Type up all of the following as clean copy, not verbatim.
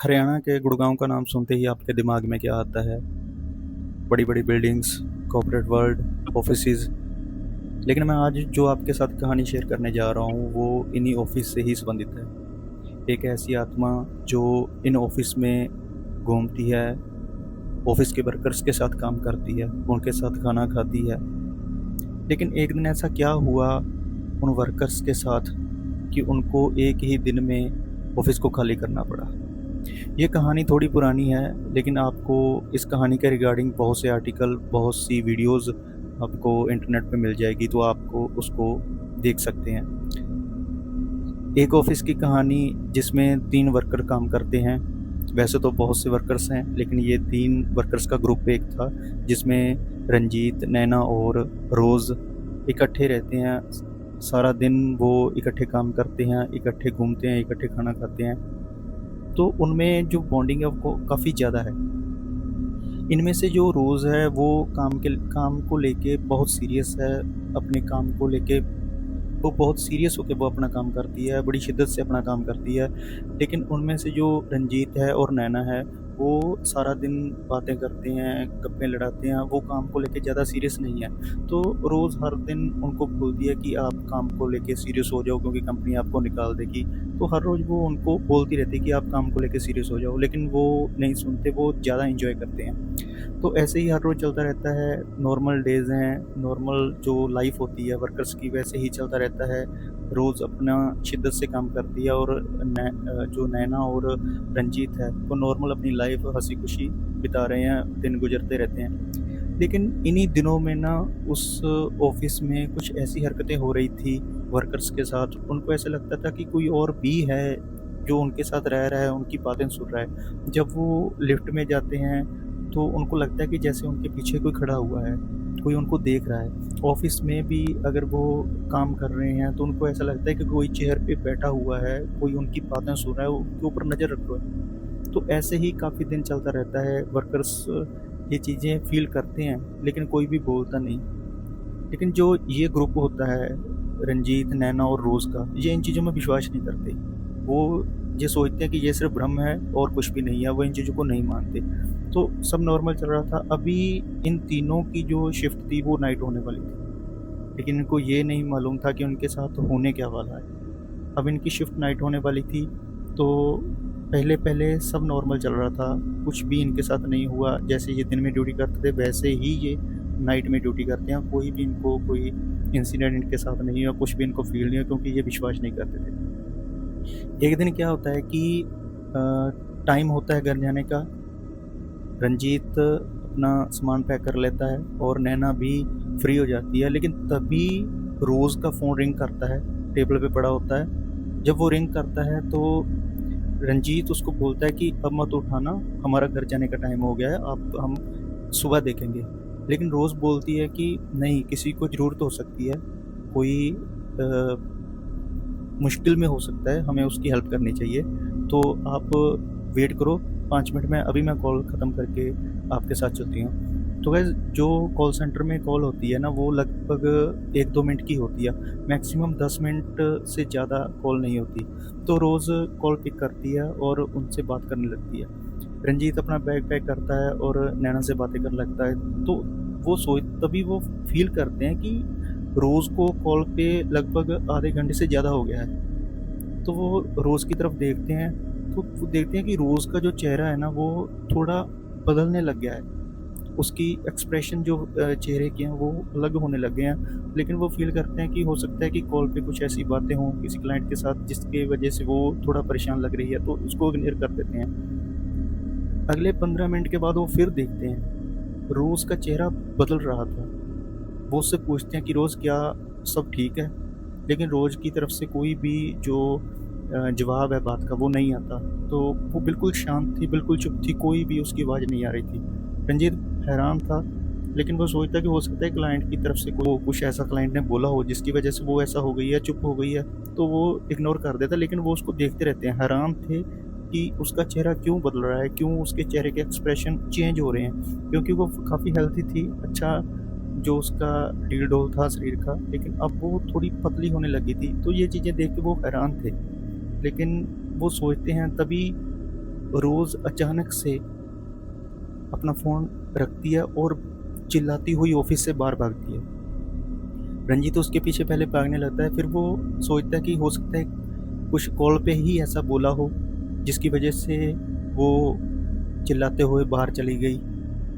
हरियाणा के गुड़गांव का नाम सुनते ही आपके दिमाग में क्या आता है? बड़ी-बड़ी बिल्डिंग्स, कॉर्पोरेट वर्ल्ड, ऑफिसेज़। लेकिन मैं आज जो आपके साथ कहानी शेयर करने जा रहा हूँ, वो इन्हीं ऑफिस से ही संबंधित है। एक ऐसी आत्मा जो इन ऑफिस में घूमती है, ऑफिस के वर्कर्स के साथ काम करती है, उनके साथ खाना खाती है। लेकिन एक दिन ऐसा क्या हुआ उन वर्कर्स के साथ कि उनको एक ही दिन में ऑफिस को खाली करना पड़ा। ये कहानी थोड़ी पुरानी है, लेकिन आपको इस कहानी के रिगार्डिंग बहुत से आर्टिकल, बहुत सी वीडियोज़ आपको इंटरनेट पे मिल जाएगी, तो आपको उसको देख सकते हैं। एक ऑफ़िस की कहानी जिसमें 3 वर्कर काम करते हैं। वैसे तो बहुत से वर्कर्स हैं, लेकिन ये 3 वर्कर्स का ग्रुप एक था, जिसमें रंजीत, नैना और रोज़ इकट्ठे रहते हैं। सारा दिन वो इकट्ठे काम करते हैं, इकट्ठे घूमते हैं, इकट्ठे खाना खाते हैं। तो उनमें जो बॉन्डिंग है वो काफ़ी ज़्यादा है। इनमें से जो रोज़ है वो काम को लेके बहुत सीरियस है, अपने काम को लेके वो बहुत सीरियस होके वो अपना काम करती है, बड़ी शिद्दत से अपना काम करती है। लेकिन उनमें से जो रंजीत है और नैना है, वो सारा दिन बातें करते हैं, गप्पे लड़ाते हैं, वो काम को लेके ज़्यादा सीरियस नहीं है। तो रोज़ हर दिन उनको बोलती है कि आप काम को लेके सीरियस हो जाओ, क्योंकि कंपनी आपको निकाल देगी। तो हर रोज़ वो उनको बोलती रहती है कि आप काम को लेके सीरियस हो जाओ, लेकिन वो नहीं सुनते, वो ज़्यादा एन्जॉय करते हैं। तो ऐसे ही हर रोज़ चलता रहता है, नॉर्मल डेज़ हैं, नॉर्मल जो लाइफ़ होती है वर्कर्स की, वैसे ही चलता रहता है। रोज़ अपना शिद्दत से काम करती है और जो नैना और रंजीत है, वो नॉर्मल अपनी लाइफ़ हँसी-खुशी बिता रहे हैं, दिन गुज़रते रहते हैं। लेकिन इन्हीं दिनों में ना उस ऑफ़िस में कुछ ऐसी हरकतें हो रही थी वर्कर्स के साथ, उनको ऐसा लगता था कि कोई और भी है, जो उनके साथ रह रहा है, उनकी बातें सुन रहा है। जब वो लिफ्ट में जाते हैं, तो उनको लगता है कि जैसे उनके पीछे कोई खड़ा हुआ है, कोई उनको देख रहा है। ऑफ़िस में भी अगर वो काम कर रहे हैं, तो उनको ऐसा लगता है कि कोई चेयर पे बैठा हुआ है, कोई उनकी बातें सुन रहा है, उनके ऊपर नज़र रख रहा है। तो ऐसे ही काफ़ी दिन चलता रहता है, वर्कर्स ये चीज़ें फ़ील करते हैं, लेकिन कोई भी बोलता नहीं। लेकिन जो ये ग्रुप होता है, रंजीत, नैना और रोज़ का, ये इन चीज़ों में विश्वास नहीं करते। वो ये सोचते हैं कि ये सिर्फ़ भ्रम है और कुछ भी नहीं है, वो इन चीज़ों को नहीं मानते। तो सब नॉर्मल चल रहा था। अभी इन तीनों की जो शिफ्ट थी वो नाइट होने वाली थी, लेकिन इनको ये नहीं मालूम था कि उनके साथ होने क्या वाला है। अब इनकी शिफ्ट नाइट होने वाली थी, तो पहले-पहले सब नॉर्मल चल रहा था, कुछ भी इनके साथ नहीं हुआ। जैसे ये दिन में ड्यूटी करते थे, वैसे ही ये नाइट में ड्यूटी करते हैं। कोई भी इनको कोई इंसिडेंट इनके साथ नहीं हुआ, कुछ भी इनको फ़ील नहीं हुआ, क्योंकि ये विश्वास नहीं करते थे। एक दिन क्या होता है कि टाइम होता है घर जाने का। रंजीत अपना सामान पैक कर लेता है और नैना भी फ्री हो जाती है, लेकिन तभी रोज़ का फ़ोन रिंग करता है, टेबल पे पड़ा होता है। जब वो रिंग करता है तो रंजीत उसको बोलता है कि अब मत उठाना, हमारा घर जाने का टाइम हो गया है, अब हम सुबह देखेंगे। लेकिन रोज़ बोलती है कि नहीं, किसी को ज़रूरत हो सकती है, कोई मुश्किल में हो सकता है, हमें उसकी हेल्प करनी चाहिए। तो आप वेट करो 5 मिनट में, अभी मैं कॉल ख़त्म करके आपके साथ चलती हूँ। तो गाइज़, जो कॉल सेंटर में कॉल होती है ना, वो लगभग 1-2 मिनट की होती है, मैक्सिमम 10 मिनट से ज़्यादा कॉल नहीं होती। तो रोज़ कॉल पिक करती है और उनसे बात करने लगती है। रंजीत अपना बैग पैक करता है और नैना से बातें करने लगता है। तो तभी वो फ़ील करते हैं कि रोज़ को कॉल पे लगभग आधे घंटे से ज़्यादा हो गया है। तो वो रोज़ की तरफ देखते हैं, तो वो देखते हैं कि रोज़ का जो चेहरा है ना, वो थोड़ा बदलने लग गया है। उसकी एक्सप्रेशन जो चेहरे के हैं वो अलग होने लग गए हैं। लेकिन वो फ़ील करते हैं कि हो सकता है कि कॉल पे कुछ ऐसी बातें हों किसी क्लाइंट के साथ, जिसकी वजह से वो थोड़ा परेशान लग रही है, तो उसको इग्नोर कर देते हैं। अगले 15 मिनट के बाद वो फिर देखते हैं, रोज़ का चेहरा बदल रहा था। वो उससे पूछते हैं कि रोज़, क्या सब ठीक है? लेकिन रोज़ की तरफ से कोई भी जो जवाब है बात का, वो नहीं आता। तो वो बिल्कुल शांत थी, बिल्कुल चुप थी, कोई भी उसकी आवाज़ नहीं आ रही थी। रंजीत हैरान था, लेकिन वो सोचता कि हो सकता है क्लाइंट की तरफ से कुछ ऐसा क्लाइंट ने बोला हो जिसकी वजह से वो ऐसा हो गई है, चुप हो गई है। तो वो इग्नोर कर देता, लेकिन वो उसको देखते रहते हैं, हैरान थे कि उसका चेहरा क्यों बदल रहा है, क्यों उसके चेहरे के एक्सप्रेशन चेंज हो रहे हैं। क्योंकि वो काफ़ी हेल्थी थी, अच्छा जो उसका ढील-ढाल था शरीर का, लेकिन अब वो थोड़ी पतली होने लगी थी। तो ये चीज़ें देख के वो हैरान थे। लेकिन वो सोचते हैं, तभी रोज़ अचानक से अपना फ़ोन रखती है और चिल्लाती हुई ऑफिस से बाहर भागती है। रंजीत उसके पीछे पहले भागने लगता है, फिर वो सोचता है कि हो सकता है कुछ कॉल पे ही ऐसा बोला हो जिसकी वजह से वो चिल्लाते हुए बाहर चली गई।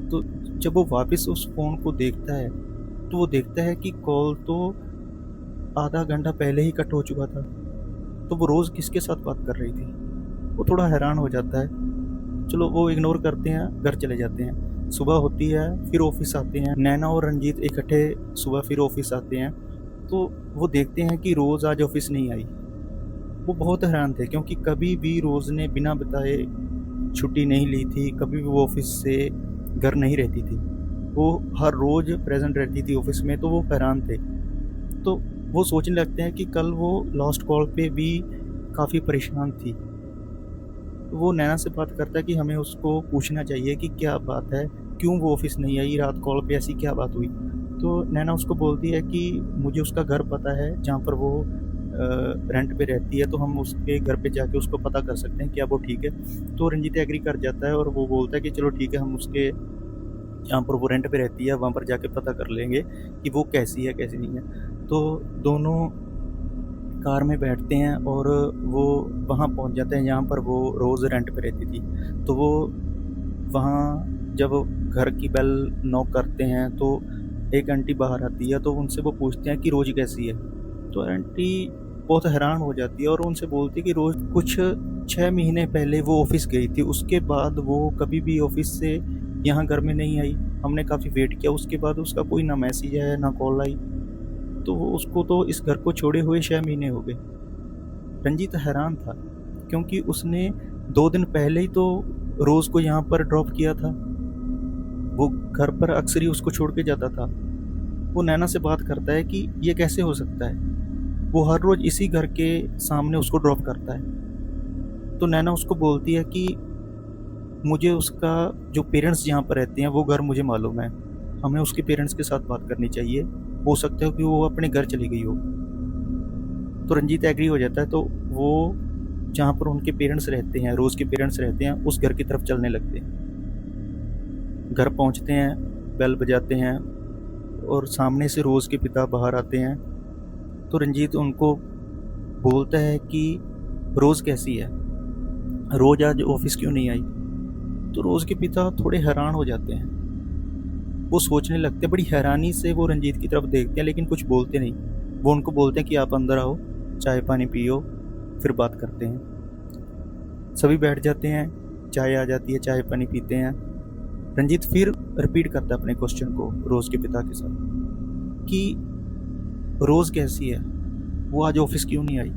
तो जब वो वापस उस फ़ोन को देखता है तो वो देखता है कि कॉल तो आधा घंटा पहले ही कट हो चुका था। तो वो रोज़ किसके साथ बात कर रही थी? वो थोड़ा हैरान हो जाता है। चलो वो इग्नोर करते हैं, घर चले जाते हैं। सुबह होती है, फिर ऑफिस आते हैं। नैना और रंजीत इकट्ठे सुबह फिर ऑफिस आते हैं। तो वो देखते हैं कि रोज़ आज ऑफिस नहीं आई। वो बहुत हैरान थे क्योंकि कभी भी रोज़ ने बिना बताए छुट्टी नहीं ली थी, कभी भी वो ऑफिस से घर नहीं रहती थी। वो हर रोज़ प्रेजेंट रहती थी ऑफिस में, तो वो हैरान थे। तो वो सोचने लगते हैं कि कल वो लास्ट कॉल पे भी काफ़ी परेशान थी। तो वो नैना से बात करता है कि हमें उसको पूछना चाहिए कि क्या बात है, क्यों वो ऑफिस नहीं आई रात कॉल पे, ऐसी क्या बात हुई। तो नैना उसको बोलती है कि मुझे उसका घर पता है जहाँ पर वो रेंट पे रहती है, तो हम उसके घर पे जाके उसको पता कर सकते हैं क्या वो ठीक है। तो रंजीत एग्री कर जाता है और वो बोलता है कि चलो ठीक है, हम उसके जहाँ पर वो रेंट पे रहती है वहाँ पर जाके पता कर लेंगे कि वो कैसी है कैसी नहीं है। तो दोनों कार में बैठते हैं और वो वहाँ पहुँच जाते हैं जहाँ पर वो रोज़ रेंट पे रहती थी। तो वो वहाँ जब घर की बेल नॉक करते हैं तो एक आंटी बाहर आती है, तो उनसे वो पूछते हैं कि रोज़ कैसी है। तो आंटी बहुत हैरान हो जाती है और उनसे बोलती है कि रोज़ कुछ 6 महीने पहले वो ऑफिस गई थी, उसके बाद वो कभी भी ऑफिस से यहाँ घर में नहीं आई। हमने काफ़ी वेट किया, उसके बाद उसका कोई ना मैसेज है ना कॉल आई। तो उसको तो इस घर को छोड़े हुए 6 महीने हो गए। रंजीत हैरान था क्योंकि उसने 2 दिन पहले ही तो रोज़ को यहाँ पर ड्रॉप किया था। वो घर पर अक्सर ही उसको छोड़ के जाता था। वो नैना से बात करता है कि ये कैसे हो सकता है, वो हर रोज़ इसी घर के सामने उसको ड्रॉप करता है। तो नैना उसको बोलती है कि मुझे उसका जो पेरेंट्स जहाँ पर रहते हैं वो घर मुझे मालूम है, हमें उसके पेरेंट्स के साथ बात करनी चाहिए, हो सकता है कि वो अपने घर चली गई हो। तो रंजीत एग्री हो जाता है। तो वो जहाँ पर उनके पेरेंट्स रहते हैं, रोज़ के पेरेंट्स रहते हैं, उस घर की तरफ चलने लगते हैं। घर पहुँचते हैं, बेल बजाते हैं और सामने से रोज़ के पिता बाहर आते हैं। तो रंजीत उनको बोलता है कि रोज़ कैसी है, रोज़ आज ऑफिस क्यों नहीं आई। तो रोज़ के पिता थोड़े हैरान हो जाते हैं। वो सोचने लगते हैं, बड़ी हैरानी से वो रंजीत की तरफ देखते हैं लेकिन कुछ बोलते नहीं। वो उनको बोलते हैं कि आप अंदर आओ, चाय पानी पियो, फिर बात करते हैं। सभी बैठ जाते हैं, चाय आ जाती है, चाय पानी पीते हैं। रंजीत फिर रिपीट करता है अपने क्वेश्चन को रोज़ के पिता के साथ कि रोज़ कैसी है, वो आज ऑफिस क्यों नहीं आई।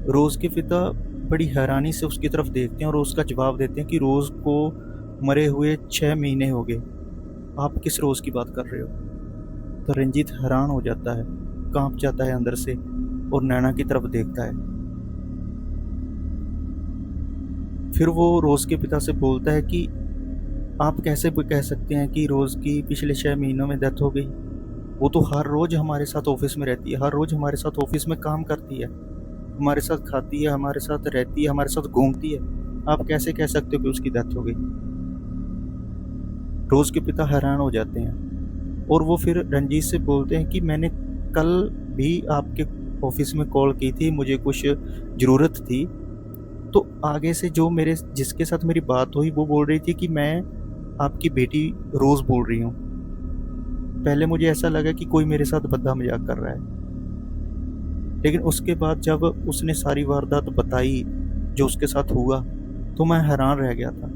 रोज़ के पिता बड़ी हैरानी से उसकी तरफ देखते हैं और उसका जवाब देते हैं कि रोज़ को मरे हुए 6 महीने हो गए, आप किस रोज़ की बात कर रहे हो। तो रंजीत हैरान हो जाता है, कांप जाता है अंदर से और नैना की तरफ देखता है। फिर वो रोज़ के पिता से बोलता है कि आप कैसे कह सकते हैं कि रोज़ की पिछले 6 महीनों में डेथ हो गई। वो तो हर रोज़ हमारे साथ ऑफिस में रहती है, हर रोज़ हमारे साथ ऑफिस में काम करती है, हमारे साथ खाती है, हमारे साथ रहती है, हमारे साथ घूमती है। आप कैसे कह सकते हो कि उसकी डेथ हो गई। रोज़ के पिता हैरान हो जाते हैं और वो फिर रंजीत से बोलते हैं कि मैंने कल भी आपके ऑफिस में कॉल की थी, मुझे कुछ ज़रूरत थी। तो आगे से जो मेरे जिसके साथ मेरी बात हुई वो बोल रही थी कि मैं आपकी बेटी रोज़ बोल रही हूँ। पहले मुझे ऐसा लगा कि कोई मेरे साथ भद्दा मजाक कर रहा है, लेकिन उसके बाद जब उसने सारी वारदात बताई जो उसके साथ हुआ तो मैं हैरान रह गया था।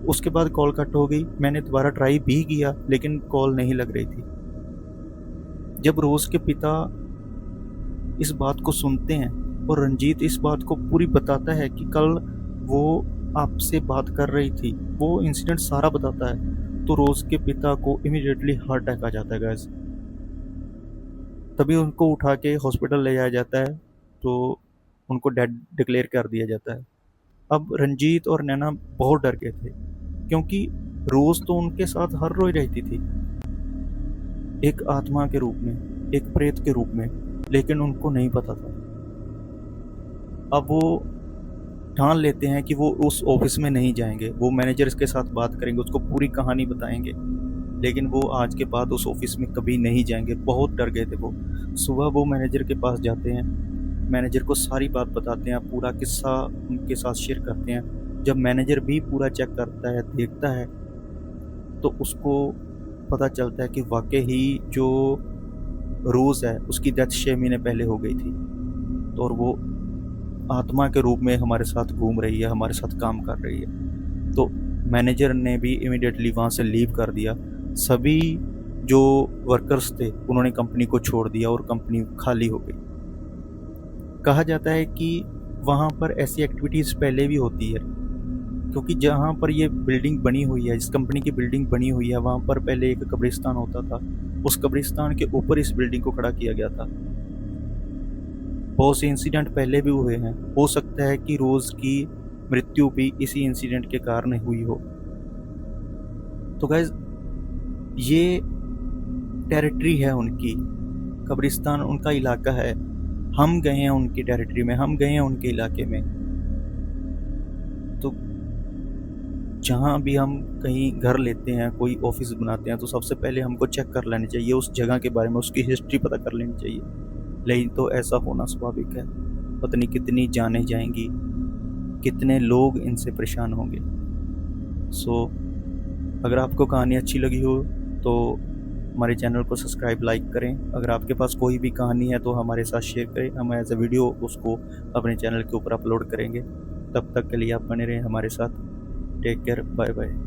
उसके बाद कॉल कट हो गई, मैंने दोबारा ट्राई भी किया लेकिन कॉल नहीं लग रही थी। जब रोज़ के पिता इस बात को सुनते हैं और रंजीत इस बात को पूरी बताता है कि कल वो आपसे बात कर रही थी, वो इंसिडेंट सारा बताता है, तो रोज़ के पिता को इमीडिएटली हार्ट अटैक आ जाता है गाइस। तभी उनको उठा के हॉस्पिटल ले जाया जाता है, तो उनको डेड डिक्लेयर कर दिया जाता है। अब रंजीत और नैना बहुत डर गए थे क्योंकि रोज़ तो उनके साथ हर रोज रहती थी, एक आत्मा के रूप में, एक प्रेत के रूप में, लेकिन उनको नहीं पता था। अब वो ठान लेते हैं कि वो उस ऑफिस में नहीं जाएंगे, वो मैनेजर के साथ बात करेंगे, उसको पूरी कहानी बताएंगे, लेकिन वो आज के बाद उस ऑफिस में कभी नहीं जाएंगे। बहुत डर गए थे वो। सुबह वो मैनेजर के पास जाते हैं, मैनेजर को सारी बात बताते हैं, पूरा किस्सा उनके साथ शेयर करते हैं। जब मैनेजर भी पूरा चेक करता है, देखता है, तो उसको पता चलता है कि वाकई ही जो रोज़ है उसकी डेथ 6 महीने पहले हो गई थी, तो और वो आत्मा के रूप में हमारे साथ घूम रही है, हमारे साथ काम कर रही है। तो मैनेजर ने भी इमीडिएटली वहाँ से लीव कर दिया। सभी जो वर्कर्स थे उन्होंने कंपनी को छोड़ दिया और कंपनी खाली हो गई। कहा जाता है कि वहाँ पर ऐसी एक्टिविटीज़ पहले भी होती है, क्योंकि जहाँ पर ये बिल्डिंग बनी हुई है, जिस कंपनी की बिल्डिंग बनी हुई है, वहाँ पर पहले एक कब्रिस्तान होता था। उस कब्रिस्तान के ऊपर इस बिल्डिंग को खड़ा किया गया था। बहुत से इंसिडेंट पहले भी हुए हैं। हो सकता है कि रोज़ की मृत्यु भी इसी इंसिडेंट के कारण हुई हो। तो गाइज, ये टेरिटरी है उनकी, कब्रिस्तान उनका इलाका है। हम गए हैं उनकी टेरिटरी में, हम गए हैं उनके इलाके में। तो जहाँ भी हम कहीं घर लेते हैं, कोई ऑफिस बनाते हैं, तो सबसे पहले हमको चेक कर लेनी चाहिए उस जगह के बारे में, उसकी हिस्ट्री पता कर लेनी चाहिए। लेकिन तो ऐसा होना स्वाभाविक है। पता नहीं कितनी जानें जाएंगी, कितने लोग इनसे परेशान होंगे। सो अगर आपको कहानी अच्छी लगी हो तो हमारे चैनल को सब्सक्राइब, लाइक करें। अगर आपके पास कोई भी कहानी है तो हमारे साथ शेयर करें, हम एज ए वीडियो उसको अपने चैनल के ऊपर अपलोड करेंगे। तब तक के लिए आप बने रहें हमारे साथ। Take care, bye bye.